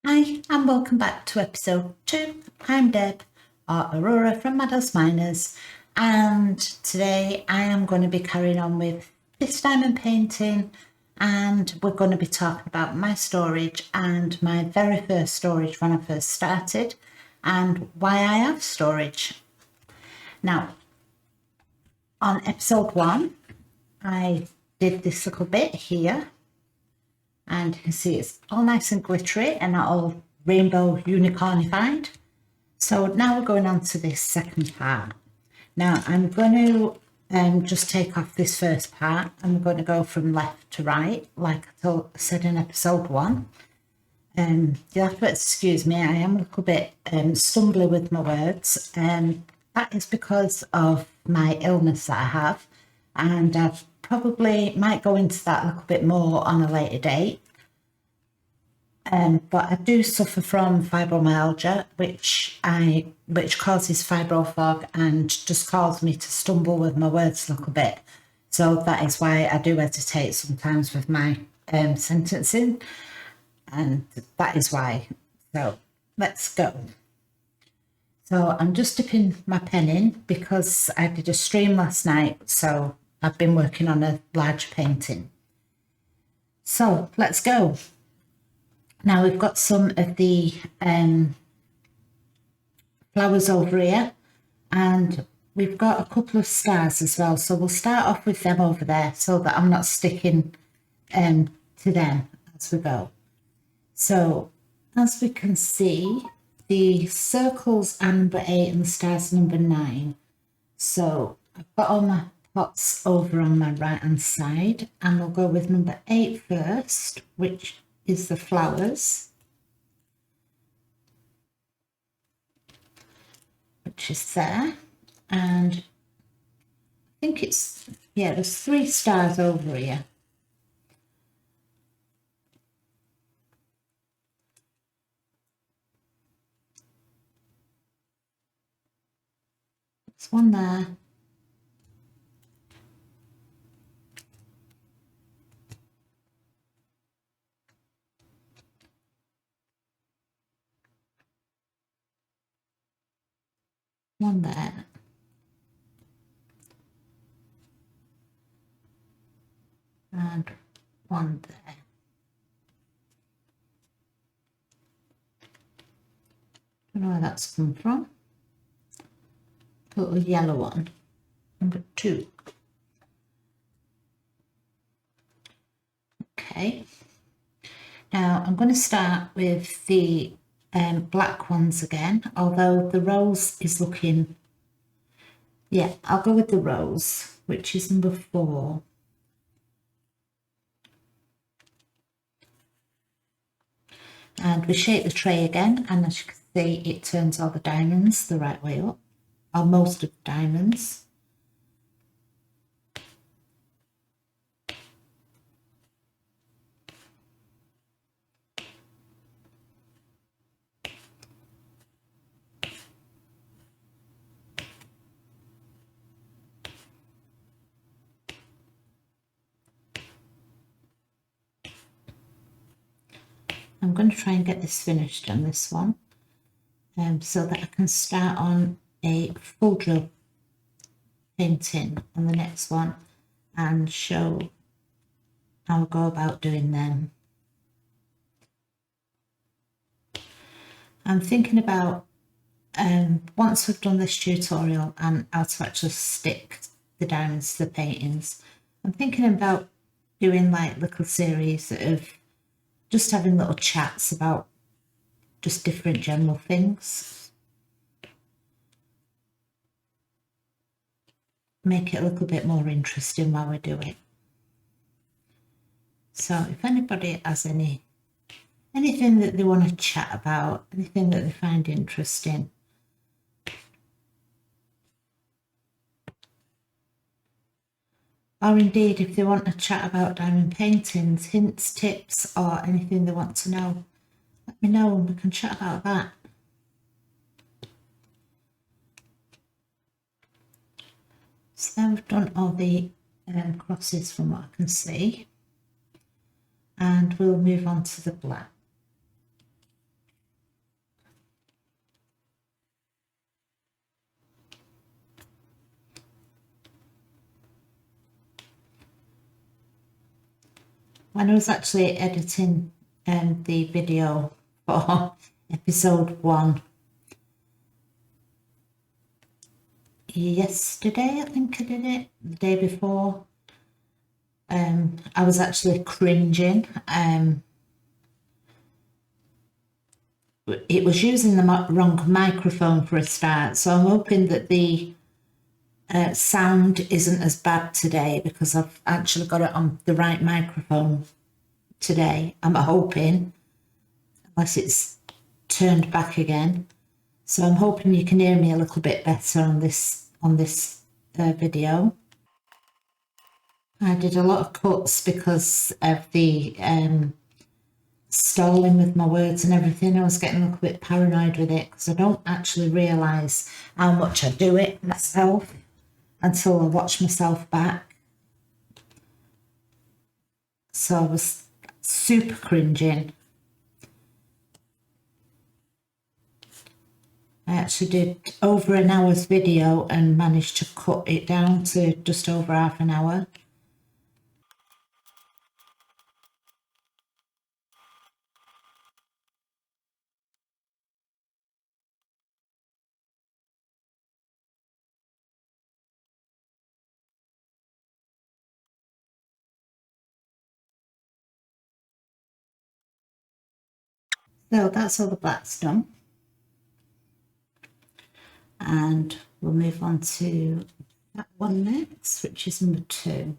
Hi, and welcome back to episode 2. I'm Deb, or Aurora from Madhouse Miners, and today I am going to be carrying on with this diamond painting, and we're going to be talking about my storage and my very first storage when I first started, and why I have storage. Now, on episode 1, I did this little bit here. And you can see it's all nice and glittery and not all rainbow unicornified. So now we're going on to this second part. Now I'm going to just take off this first part. I'm going to go from left to right, like I said in episode 1. You'll have to excuse me, I am a little bit stumbly with my words. That is because of my illness that I have. And I've probably might go into that a little bit more on a later date. But I do suffer from fibromyalgia, which causes fibro fog and just causes me to stumble with my words a little bit. So that is why I do hesitate sometimes with my sentencing, and that is why. So let's go. So I'm just dipping my pen in because I did a stream last night, so I've been working on a large painting. So let's go. Now we've got some of the flowers over here, and we've got a couple of stars as well. So we'll start off with them over there so that I'm not sticking to them as we go. So as we can see, the circles are number 8 and the stars are number 9. So I've got all my pots over on my right hand side, and we'll go with number 8 first, which is the flowers, which is there. And I think it's, yeah, there's 3 stars over here. There's one there. One there. And one there. Don't know where that's come from. A little yellow one, number 2. Okay. Now I'm going to start with the black ones again, although the rose is looking, yeah, I'll go with the rose, which is number 4. And we shape the tray again, and as you can see, it turns all the diamonds the right way up, or most of the diamonds. I'm going to try and get this finished on this one, so that I can start on a full drill painting on the next one and show how I go about doing them. I'm thinking about, once we've done this tutorial and how to actually stick the diamonds to the paintings, I'm thinking about doing like little series of just having little chats about just different general things. Make it a little bit more interesting while we do it. So if anybody has anything that they want to chat about, anything that they find interesting, or indeed if they want to chat about diamond paintings, hints, tips, or anything they want to know, let me know and we can chat about that. So now we've done all the crosses from what I can see, and we'll move on to the black. when I was actually editing the video for episode 1 yesterday, I think I did it, the day before, I was actually cringing. It was using the wrong microphone for a start, so I'm hoping that the sound isn't as bad today because I've actually got it on the right microphone today. I'm hoping, unless it's turned back again. So I'm hoping you can hear me a little bit better on this video. I did a lot of cuts because of the stalling with my words and everything. I was getting a little bit paranoid with it because I don't actually realise how much I do it myself until I watch myself back. So I was super cringing. I actually did over an hour's video and managed to cut it down to just over half an hour. So that's all the black's done. And we'll move on to that one next, which is number 2.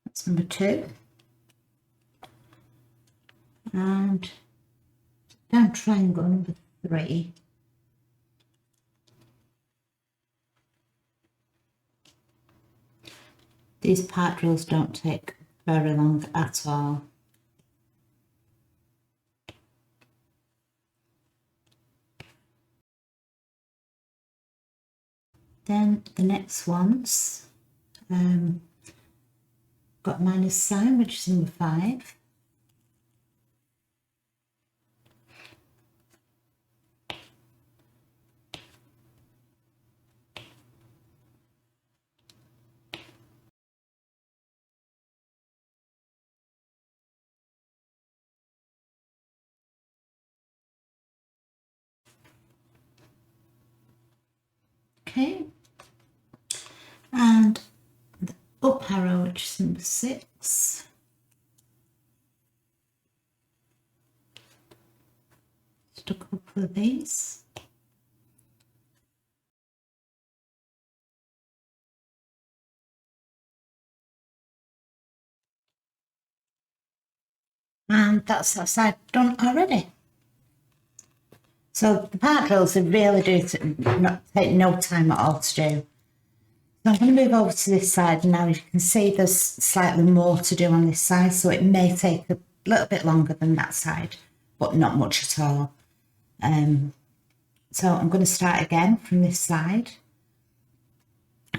That's number 2. And down triangle number 3. These part drills don't take very long at all. Then the next ones, got minus sign, which is number 5. Okay, and the up arrow, which is number 6. Just a couple of these. And that's that side done already. So the part drills, they really do take no time at all to do. So I'm going to move over to this side now. You can see there's slightly more to do on this side, so it may take a little bit longer than that side, but not much at all. So I'm going to start again from this side,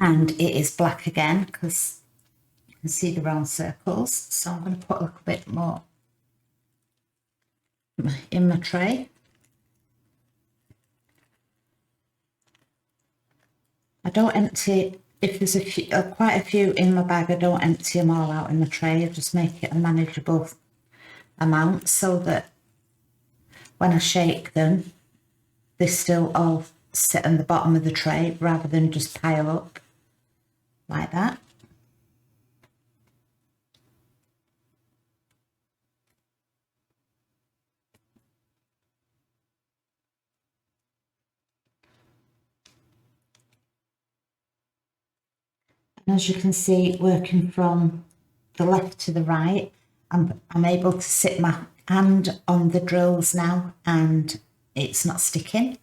and it is black again because you can see the round circles. So I'm going to put a little bit more in my tray. I don't empty, if there's quite a few in my bag, I don't empty them all out in the tray. I just make it a manageable amount so that when I shake them, they still all sit on the bottom of the tray rather than just pile up like that. And as you can see, working from the left to the right, I'm able to sit my hand on the drills now and it's not sticking.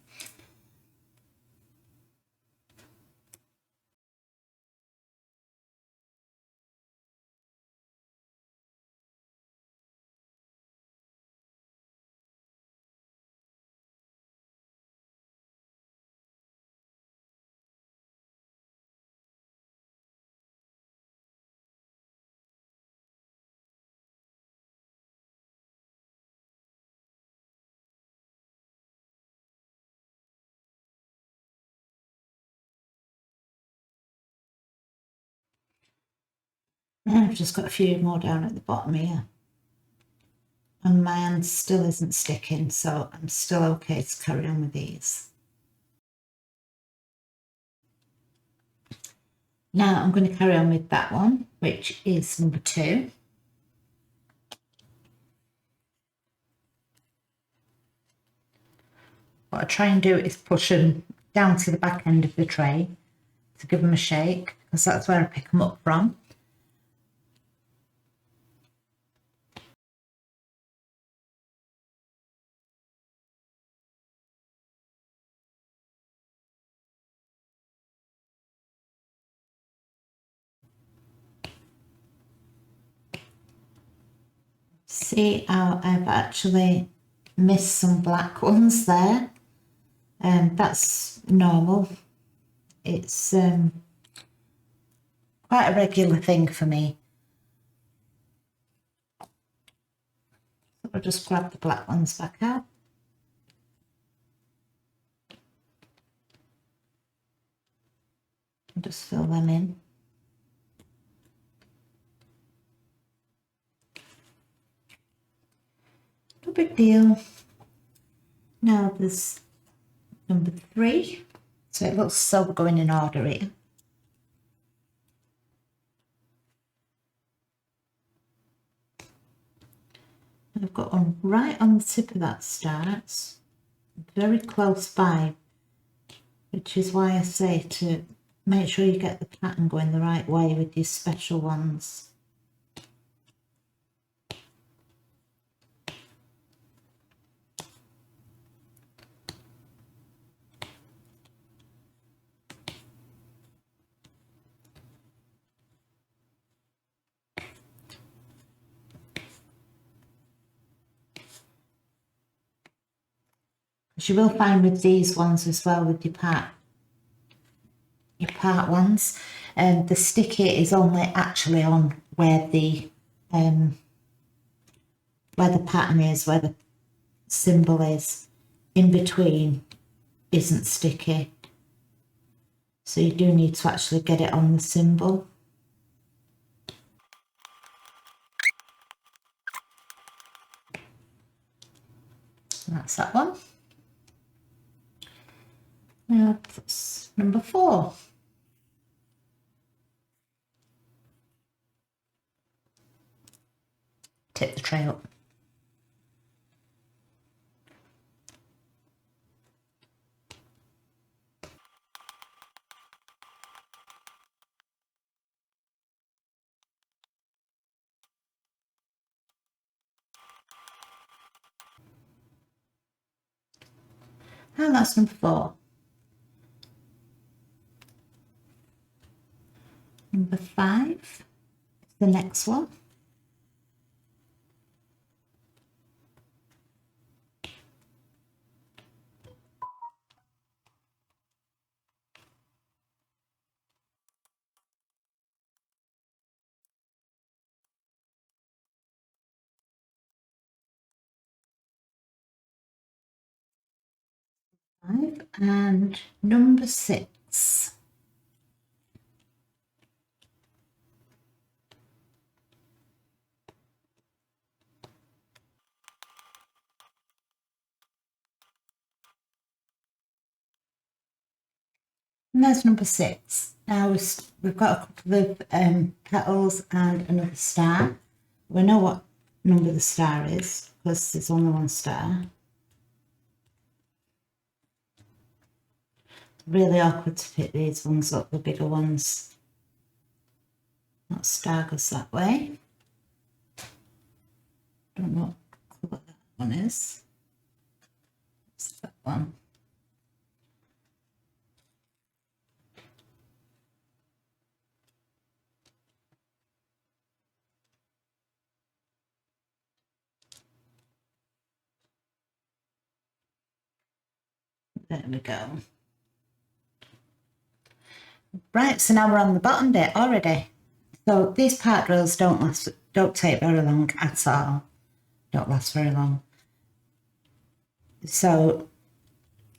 And I've just got a few more down at the bottom here. And my hand still isn't sticking, so I'm still okay to carry on with these. Now I'm going to carry on with that one, which is number 2. What I try and do is push them down to the back end of the tray to give them a shake, because that's where I pick them up from. See how I've actually missed some black ones there, and that's normal. It's quite a regular thing for me. So I'll just grab the black ones back out. And just fill them in. No big deal. Now there's number 3. So it looks so we're going in order here. I've got one right on the tip of that star. It's very close by, which is why I say to make sure you get the pattern going the right way with these special ones. Because you will find with these ones as well, with your part ones, the sticky is only actually on where the pattern is, where the symbol is. In between isn't sticky, so you do need to actually get it on the symbol. That's that one. Now that's number 4. Tip the tray up. And that's number 4. Number 5 is the next one. And number 6. And there's number 6. Now we've got a couple of petals and another star. We know what number the star is because there's only one star. Really awkward to pick these ones up, the bigger ones. That star goes that way. Don't know what that one is. It's that one. There we go. Right, so now we're on the bottom bit already. So these part drills don't take very long at all. Don't last very long. So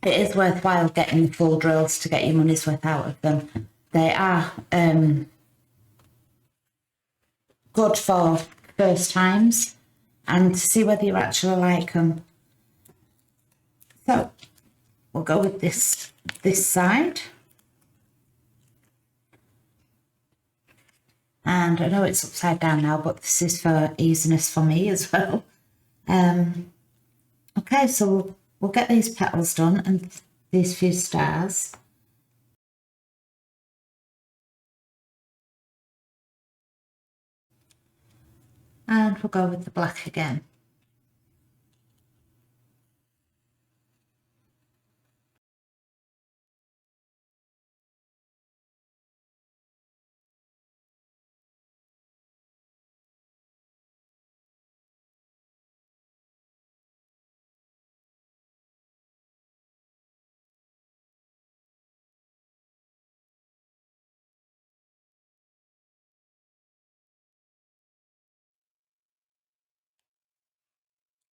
it is worthwhile getting the full drills to get your money's worth out of them. They are good for first times and to see whether you actually like them. So we'll go with this side. And I know it's upside down now, but this is for easiness for me as well. Okay, so we'll get these petals done and these few stars. And we'll go with the black again.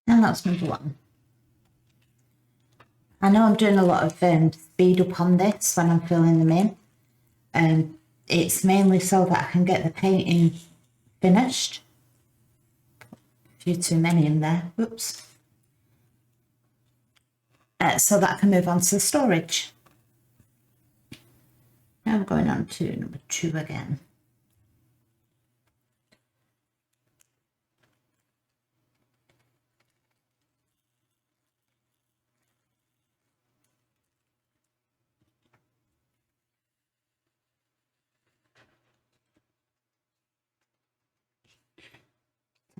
And that's number one. I know I'm doing a lot of speed up on this when I'm filling them in. It's mainly so that I can get the painting finished. A few too many in there, whoops. So that I can move on to the storage. Now we're going on to number 2 again.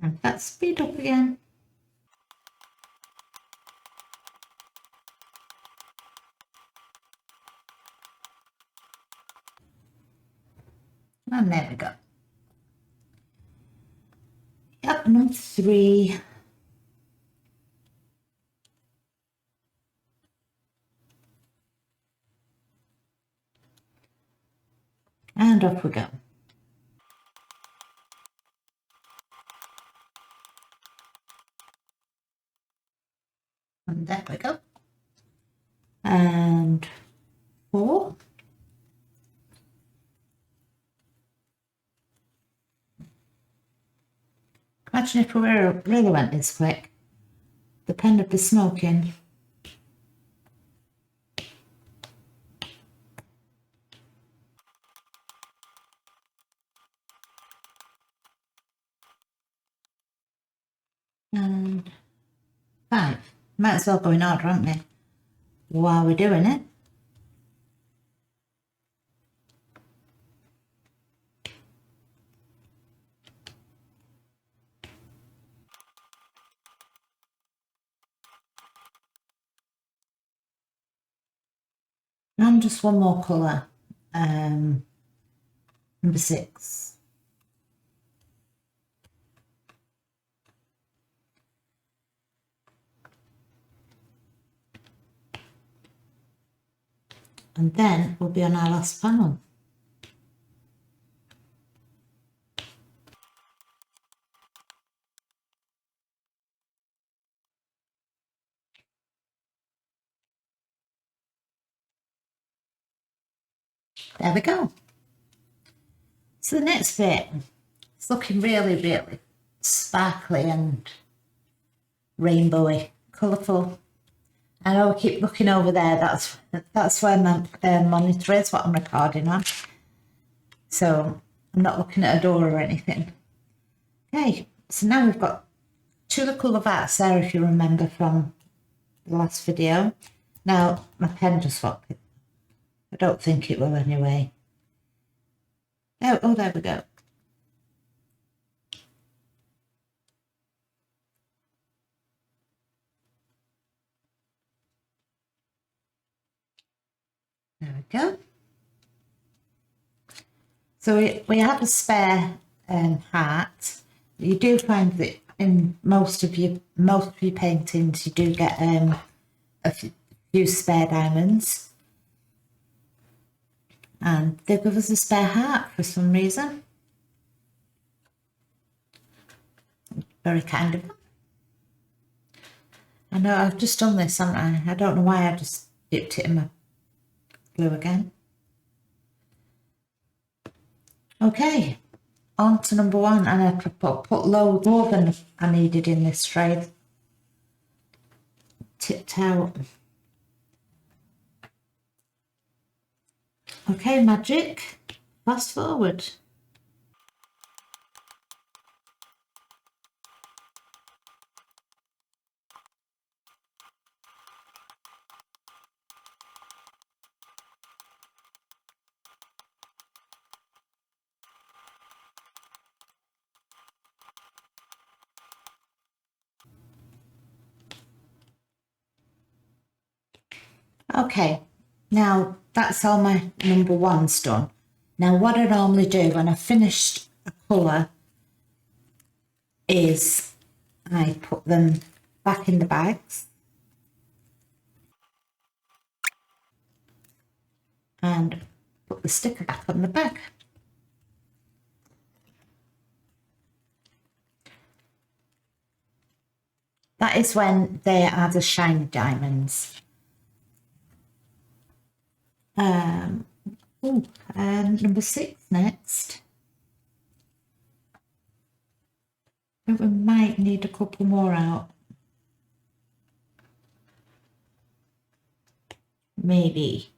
And let's speed up again. And there we go. Yep, number 3. And off we go. And there we go. And 4. Imagine if we really went this quick. The pen would be smoking. And 5. Might as well go in order, aren't we? While we're doing it. And just one more colour. Number 6. And then we'll be on our last panel. There we go. So the next bit, it's looking really, really sparkly and rainbowy, colourful. I know I keep looking over there, that's where my monitor is, what I'm recording on. So I'm not looking at a door or anything. Okay, so now we've got 2 little vats there, if you remember from the last video. Now my pen just swapped it. I don't think it will anyway. Oh, there we go. There we go. So we have a spare heart. You do find that in most of your paintings you do get a few spare diamonds, and they give us a spare heart for some reason. Very kind of them. I know I've just done this, haven't I? I don't know why I just dipped it in my glue again. Okay, on to number one, and I could put loads more than I needed in this tray. Tipped out. Okay, magic. Fast forward. Okay, now that's all my number ones done. Now what I normally do when I've finished a colour is I put them back in the bags and put the sticker back on the bag. That is when they are the shiny diamonds. Number 6 next. I think we might need a couple more out. Maybe.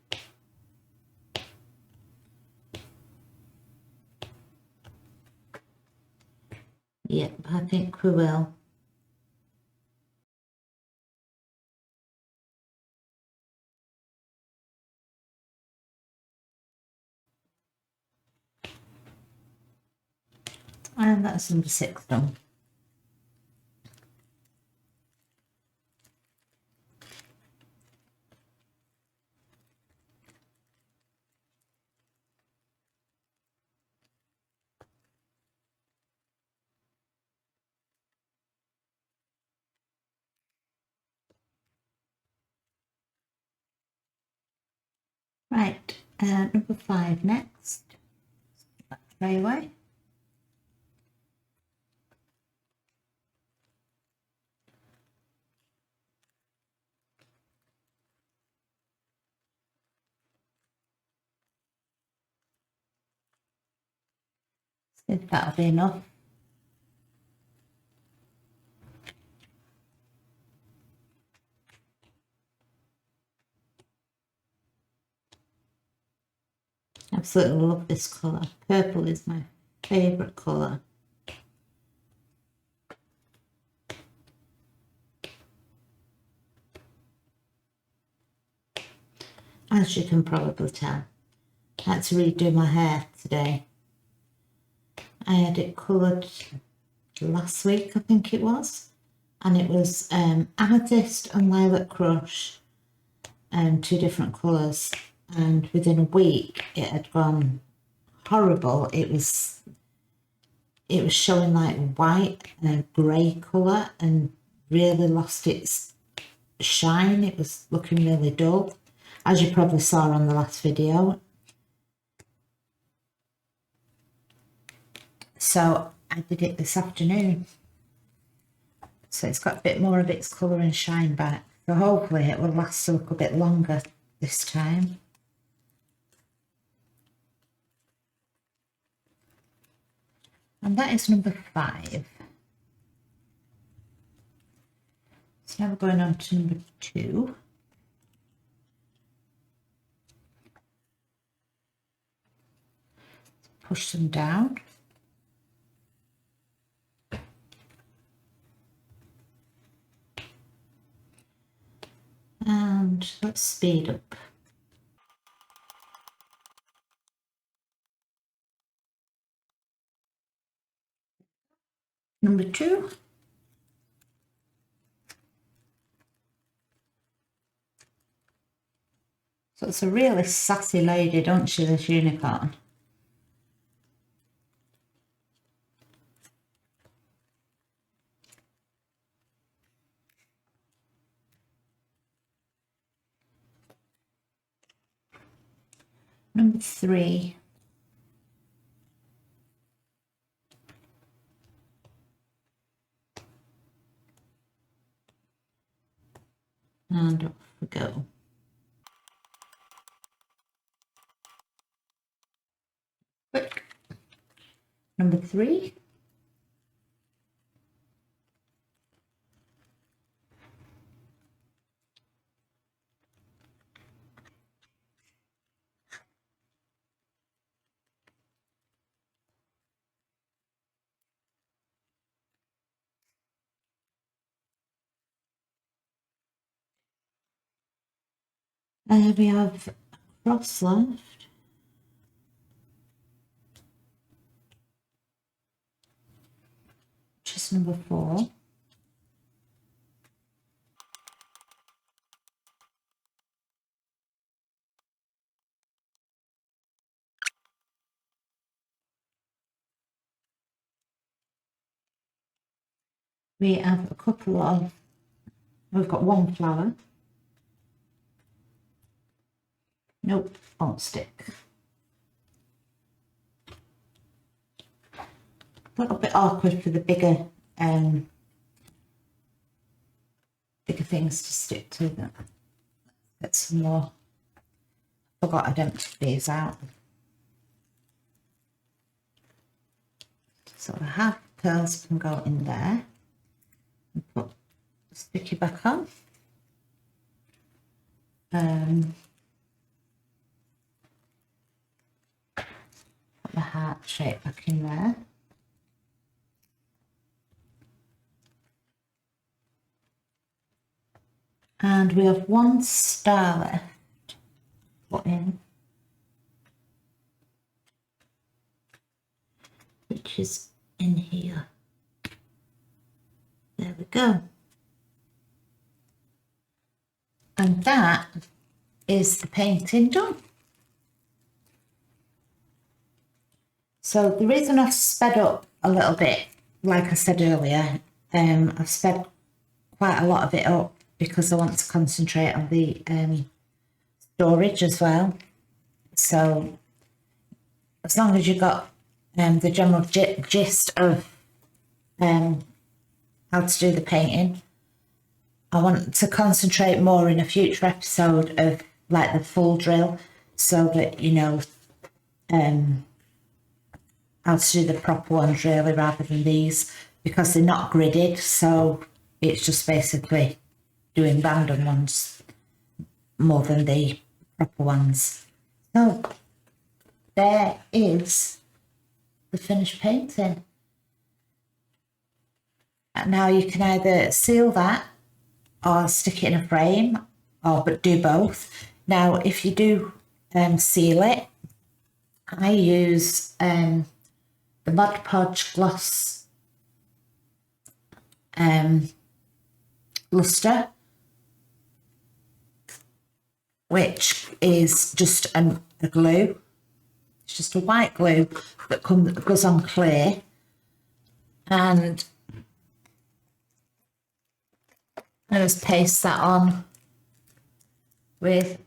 Yep, I think we will. And that's number 6 done. Right, number 5 next. Tray away. See if that'll be enough. Absolutely love this colour. Purple is my favourite colour. As you can probably tell, I had to redo my hair today. I had it coloured last week, I think it was, and it was amethyst and lilac crush, 2 different colours, and within a week it had gone horrible. It was showing like white and grey colour and really lost its shine. It was looking really dull, as you probably saw on the last video. So I did it this afternoon. So it's got a bit more of its colour and shine back. So hopefully it will last a little bit longer this time. And that is number 5. So now we're going on to number 2. Push them down. And let's speed up. Number 2. So it's a really sassy lady, don't she, this unicorn? Number 3. And off we go. Quick. Number 3. We have a cross left. Which is number 4. We have a couple of, we've got 1 flower. Nope, won't stick. A little bit awkward for the bigger things to stick to them. Get some more. Forgot I'd emptied these out. So the half pearls can go in there. And put the sticky back on. Put the heart shape back in there. And we have 1 star left to put in, which is in here. There we go. And that is the painting done. So the reason I've sped up a little bit, like I said earlier, I've sped quite a lot of it up because I want to concentrate on the storage as well. So as long as you got the general gist of how to do the painting, I want to concentrate more in a future episode of like the full drill, so that you know how to do the proper ones really, rather than these, because they're not gridded, so it's just basically doing random ones more than the proper ones. So there is the finished painting. And now you can either seal that or stick it in a frame, but do both. Now if you do seal it, I use the Mod Podge gloss luster, which is just a glue. It's just a white glue that goes on clear, and I just paste that on with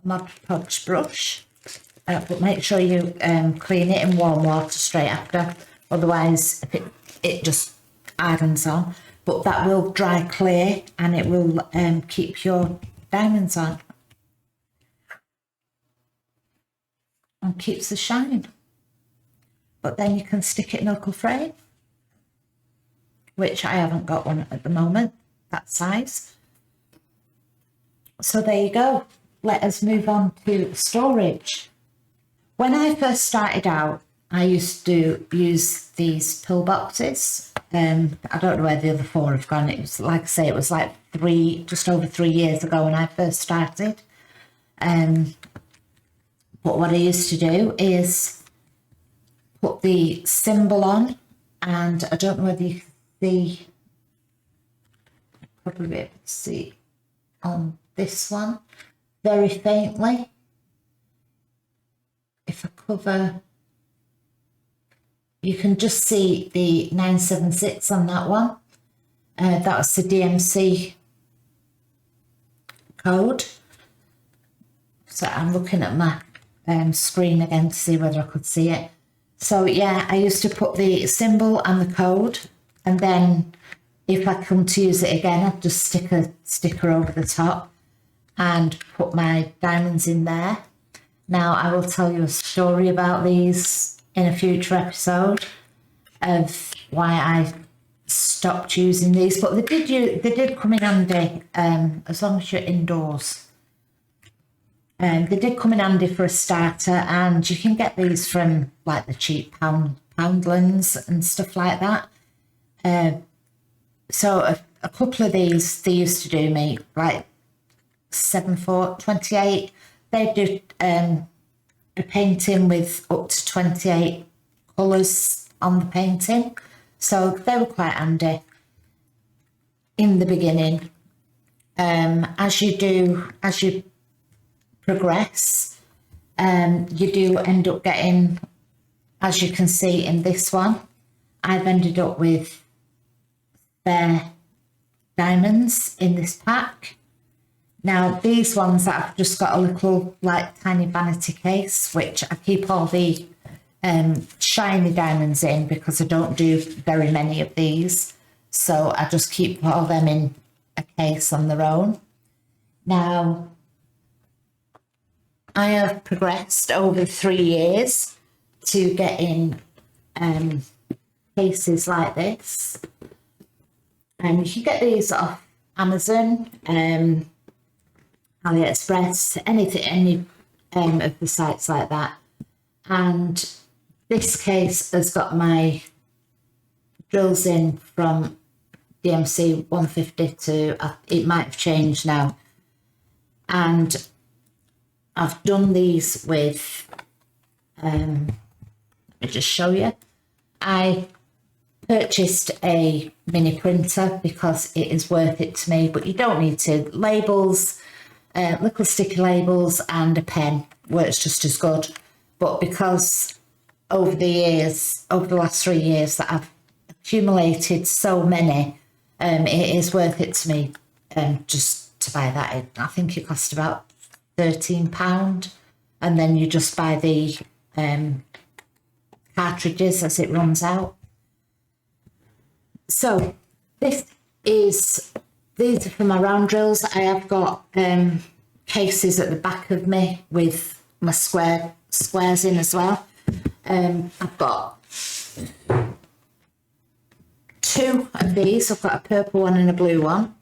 a Mod Podge brush, but make sure you clean it in warm water straight after, otherwise it just hardens on. But that will dry clear and it will keep your diamonds on and keeps the shine. But then you can stick it in a little frame, which I haven't got one at the moment that size. So there you go. Let us move on to storage. When I first started out, I used to use these pill boxes. I don't know where the other 4 have gone. It was, like I say, it was like just over 3 years ago when I first started. But what I used to do is put the symbol on, and I don't know whether you can see, probably be able to see on this one very faintly. If I cover, you can just see the 976 on that one. That was the DMC code. So I'm looking at my screen again to see whether I could see it. So yeah, I used to put the symbol and the code, and then if I come to use it again, I'd just stick a sticker over the top and put my diamonds in there. Now I will tell you a story about these in a future episode of why I stopped using these, but they did come in handy as long as you're indoors. They did come in handy for a starter, and you can get these from like the cheap Poundlands and stuff like that. So a couple of these, they used to do me like 7/4, 28. They do a painting with up to 28 colours on the painting. So they were quite handy in the beginning. As you progress, you do end up getting, as you can see in this one, I've ended up with spare diamonds in this pack. Now these ones that I've just got a little like tiny vanity case, which I keep all the shiny diamonds in because I don't do very many of these. So I just keep all them in a case on their own. Now, I have progressed over 3 years to getting cases like this. And you can get these off Amazon, AliExpress, any of the sites like that. And this case has got my drills in from DMC 150 to, it might have changed now. And I've done these with, let me just show you. I purchased a mini printer because it is worth it to me, but you don't need to. Labels, little sticky labels and a pen works just as good. But because over the last 3 years that I've accumulated so many, it is worth it to me just to buy that. I think it cost about £13, and then you just buy the cartridges as it runs out. So these are for my round drills. I have got cases at the back of me with my squares in as well. I've got 2 of these. I've got a purple one and a blue one,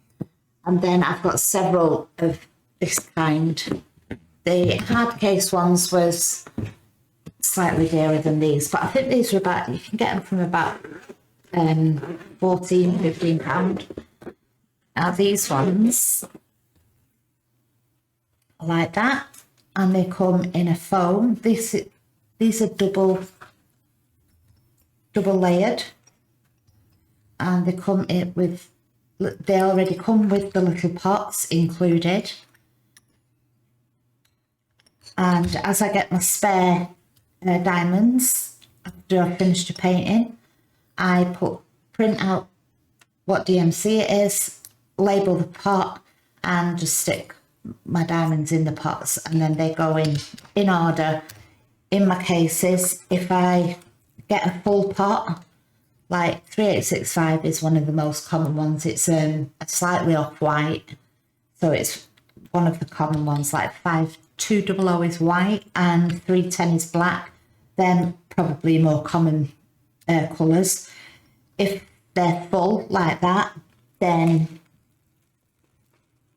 and then I've got several of this kind. The hard case ones was slightly dearer than these, but I think these were about, you can get them from about £14-15. Now these ones are like that, and they come in a foam. These are double layered, and they come in with, they already come with the little pots included. And as I get my spare diamonds after I've finished the painting, I print out what DMC it is, label the pot, and just stick my diamonds in the pots, and then they go in order in my cases. If I get a full pot, like 3865 is one of the most common ones. It's a slightly off-white, so it's one of the common ones. Like 5200 is white and 310 is black. They're probably more common colours. If they're full like that, then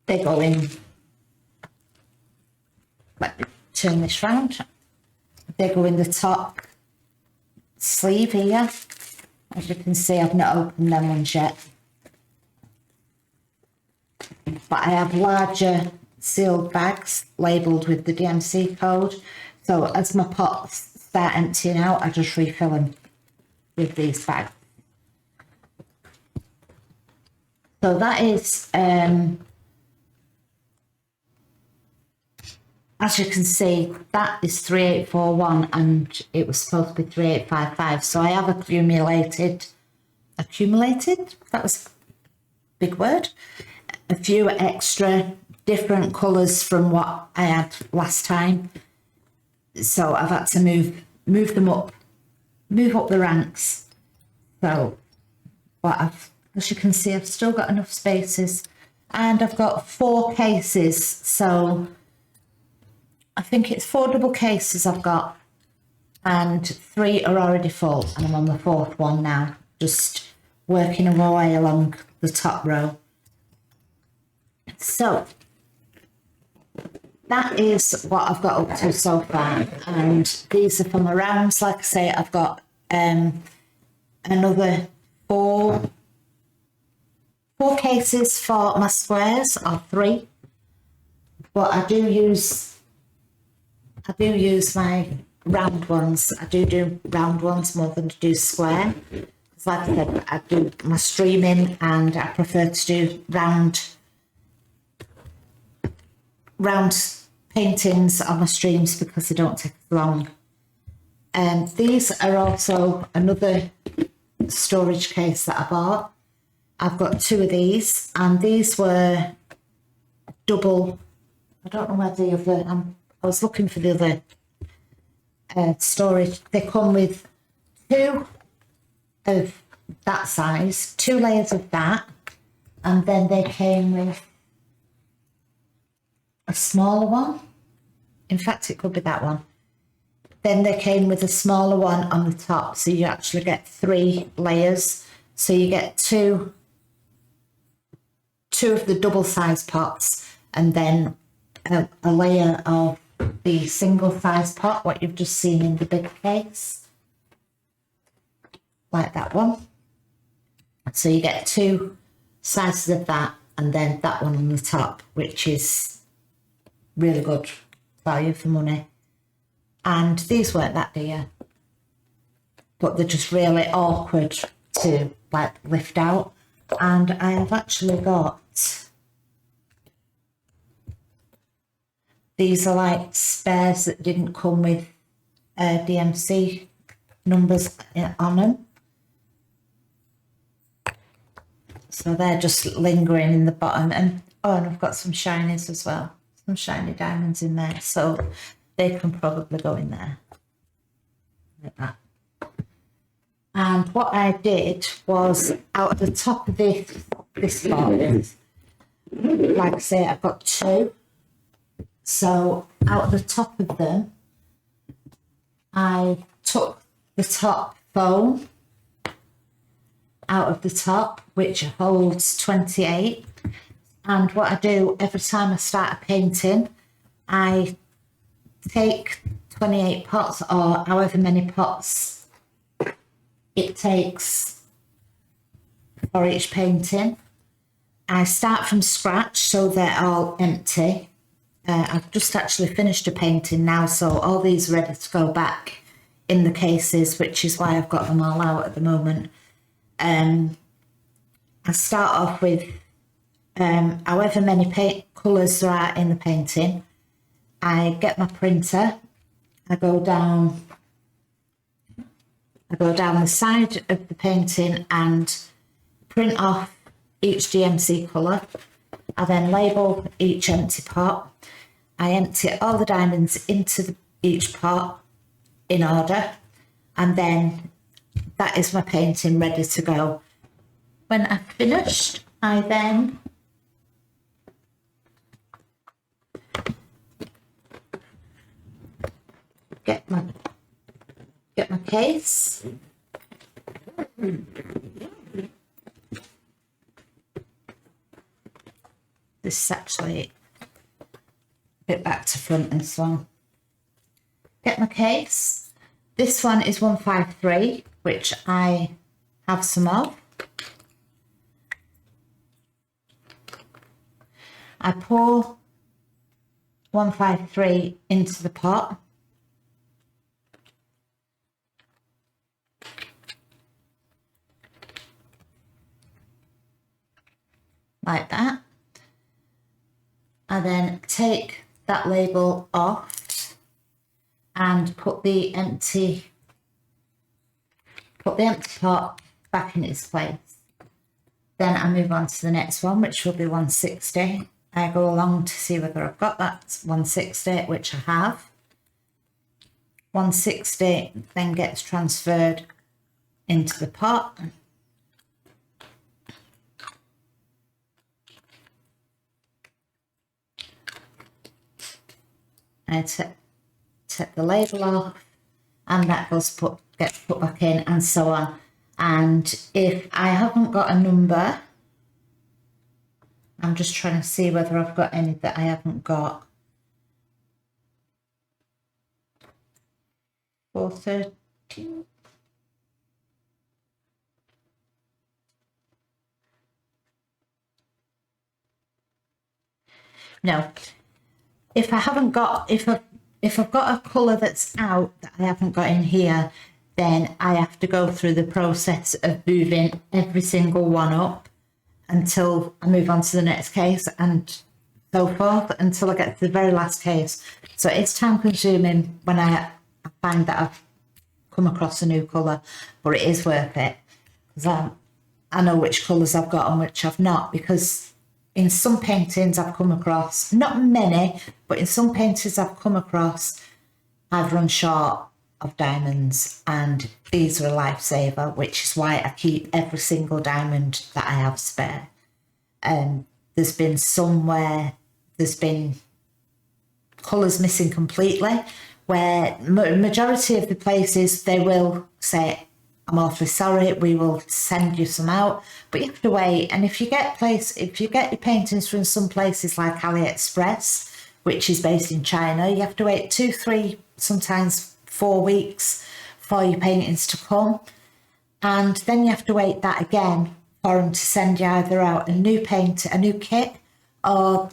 they go in. Let me turn this round. They go in the top sleeve here. As you can see, I've not opened them ones yet. But I have larger sealed bags labelled with the DMC code. So as my pots start emptying out, I just refill them with these bags. So that is, as you can see, that is 3841, and it was supposed to be 3855. So I have accumulated, that was a big word, a few extra different colours from what I had last time. So I've had to move them up, move up the ranks. So, but as you can see, I've still got enough spaces, and I've got 4 cases. So I think it's 4 double cases I've got and 3 are already full, and I'm on the 4th one now, just working my way along the top row. So that is what I've got up to so far, and these are for my rounds. Like I say, I've got another four cases for my squares, or 3, but I do use my round ones. I do round ones more than to do square. Because like I said, I do my streaming and I prefer to do round paintings on my streams because they don't take long. These are also another storage case that I bought. I've got 2 of these, and these were double. I don't know where the other, I was looking for the other storage. They come with 2 of that size, 2 layers of that, and then they came with a smaller one. In fact, it could be that one. Then they came with a smaller one on the top, so you actually get 3 layers. So you get two of the double size pots, and then a layer of the single size pot, what you've just seen in the big case, like that one. So you get 2 sizes of that, and then that one on the top, which is really good value for money. And these weren't that dear, but they're just really awkward to like lift out. And I have actually got, these are like spares that didn't come with DMC numbers on them. So they're just lingering in the bottom. And I've got some shinies as well. Some shiny diamonds in there. So they can probably go in there. Like that. And what I did was, out of the top of this pot, like I say, I've got 2. So out of the top of them, I took the top foam out of the top, which holds 28. And what I do every time I start a painting, I take 28 pots, or however many pots it takes for each painting. I start from scratch, so they're all empty. I've just actually finished a painting now, so all these are ready to go back in the cases, which is why I've got them all out at the moment. I start off with however many colours there are in the painting. I get my printer, I go down the side of the painting and print off each DMC colour. I then label each empty pot. I empty all the diamonds into each pot in order, and then that is my painting ready to go. When I've finished, I then get my case. This is actually a bit back to front and so on. Get my case. This one is 153, which I have some of. I pour 153 into the pot. Like that. I then take that label off and put the empty pot back in its place. Then I move on to the next one, which will be 160. I go along to see whether I've got that 160, which I have. 160 then gets transferred into the pot. I take the label off, and that gets put back in, and so on. And if I haven't got a number, I'm just trying to see whether I've got any that I haven't got. 413. No, if I haven't got, if I've got a colour that's out that I haven't got in here, then I have to go through the process of moving every single one up until I move on to the next case, and so forth until I get to the very last case. So it's time consuming when I find that I've come across a new colour, but it is worth it because I know which colours I've got and which I've not, because in some paintings I've come across, not many, but in some paintings I've come across, I've run short of diamonds, and these are a lifesaver, which is why I keep every single diamond that I have spare. There's been somewhere, there's been colours missing completely, where majority of the places they will say, I'm awfully sorry, we will send you some out, but you have to wait. And if you get your paintings from some places like AliExpress, which is based in China, you have to wait 2, 3, sometimes 4 weeks for your paintings to come, and then you have to wait that again for them to send you either out a new kit, or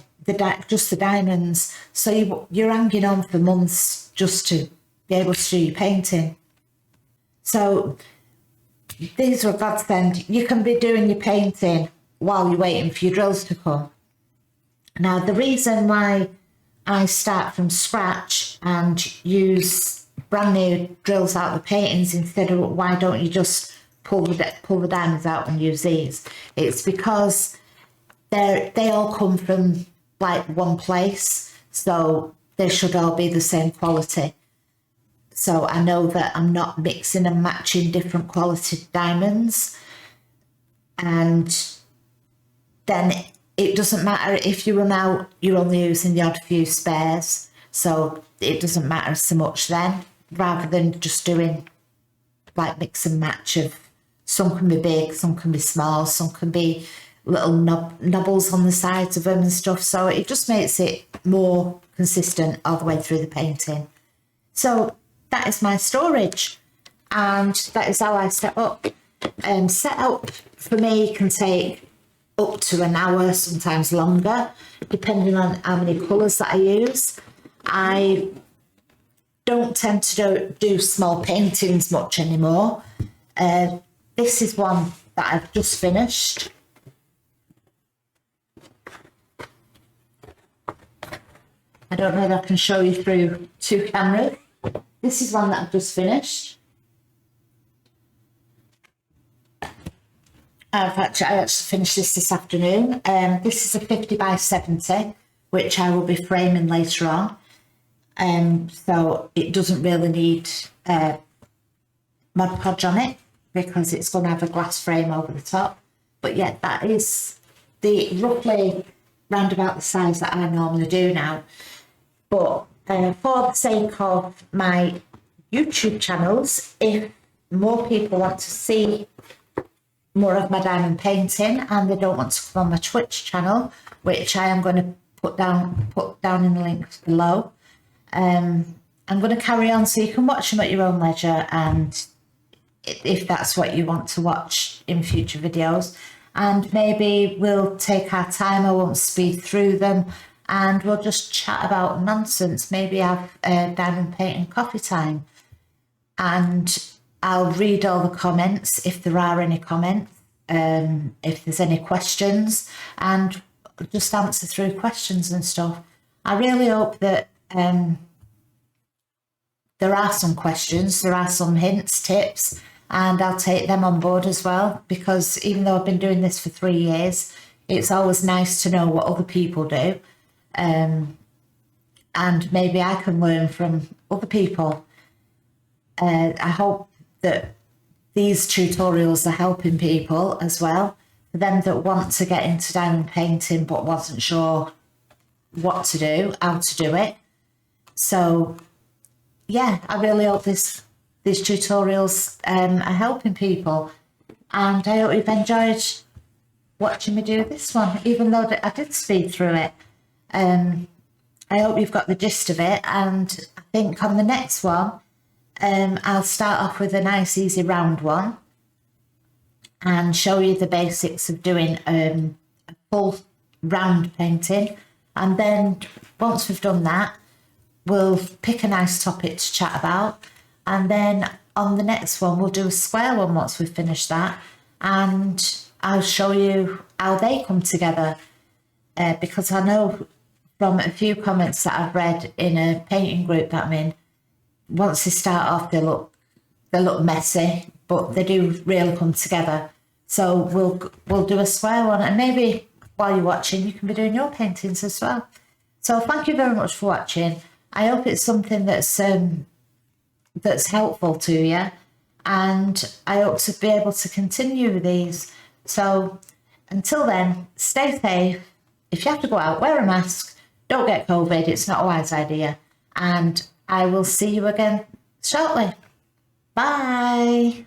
just the diamonds. So you're hanging on for months just to be able to do your painting. So these are a godsend. You can be doing your painting while you're waiting for your drills to come. Now, the reason why I start from scratch and use brand new drills out of the paintings instead of why don't you just pull the diamonds out and use these, it's because they all come from like one place, so they should all be the same quality. So I know that I'm not mixing and matching different quality diamonds, and then it doesn't matter if you run out, you're only using the odd few spares, so it doesn't matter so much then, rather than just doing like mix and match of, some can be big, some can be small, some can be little nubbles on the sides of them and stuff, so it just makes it more consistent all the way through the painting. So that is my storage, and that is how I set up. Set up for me can take up to an hour, sometimes longer, depending on how many colours that I use. I don't tend to do small paintings much anymore. This is one that I've just finished. I don't know if I can show you through 2 cameras. This is one that I've just finished. I actually finished this afternoon. This is a 50 by 70, which I will be framing later on. So it doesn't really need Mod Podge on it because it's going to have a glass frame over the top. But yeah, that is the roughly round about the size that I normally do now. But for the sake of my YouTube channels, if more people want to see more of my diamond painting and they don't want to come on my Twitch channel, which I am going to put down in the links below, I'm going to carry on so you can watch them at your own leisure, and if that's what you want to watch in future videos. And maybe we'll take our time, I won't speed through them, and we'll just chat about nonsense, maybe have diamond painting coffee time. And I'll read all the comments if there are any comments, if there's any questions, and just answer through questions and stuff. I really hope that there are some questions, there are some hints, tips, and I'll take them on board as well, because even though I've been doing this for 3 years, it's always nice to know what other people do. And maybe I can learn from other people. I hope that these tutorials are helping people as well, for them that want to get into diamond painting but wasn't sure what to do, how to do it. So yeah, I really hope this these tutorials are helping people, and I hope you've enjoyed watching me do this one, even though I did speed through it. I hope you've got the gist of it, and I think on the next one I'll start off with a nice easy round one and show you the basics of doing a full round painting, and then once we've done that we'll pick a nice topic to chat about, and then on the next one we'll do a square one once we've finished that, and I'll show you how they come together, because I know from a few comments that I've read in a painting group that I'm in, once they start off they look messy, but they do really come together. So we'll do a square one, and maybe while you're watching you can be doing your paintings as well. So thank you very much for watching. I hope it's something that's helpful to you, and I hope to be able to continue with these. So until then, stay safe. If you have to go out, wear a mask. Don't get COVID. It's not a wise idea. And I will see you again shortly. Bye.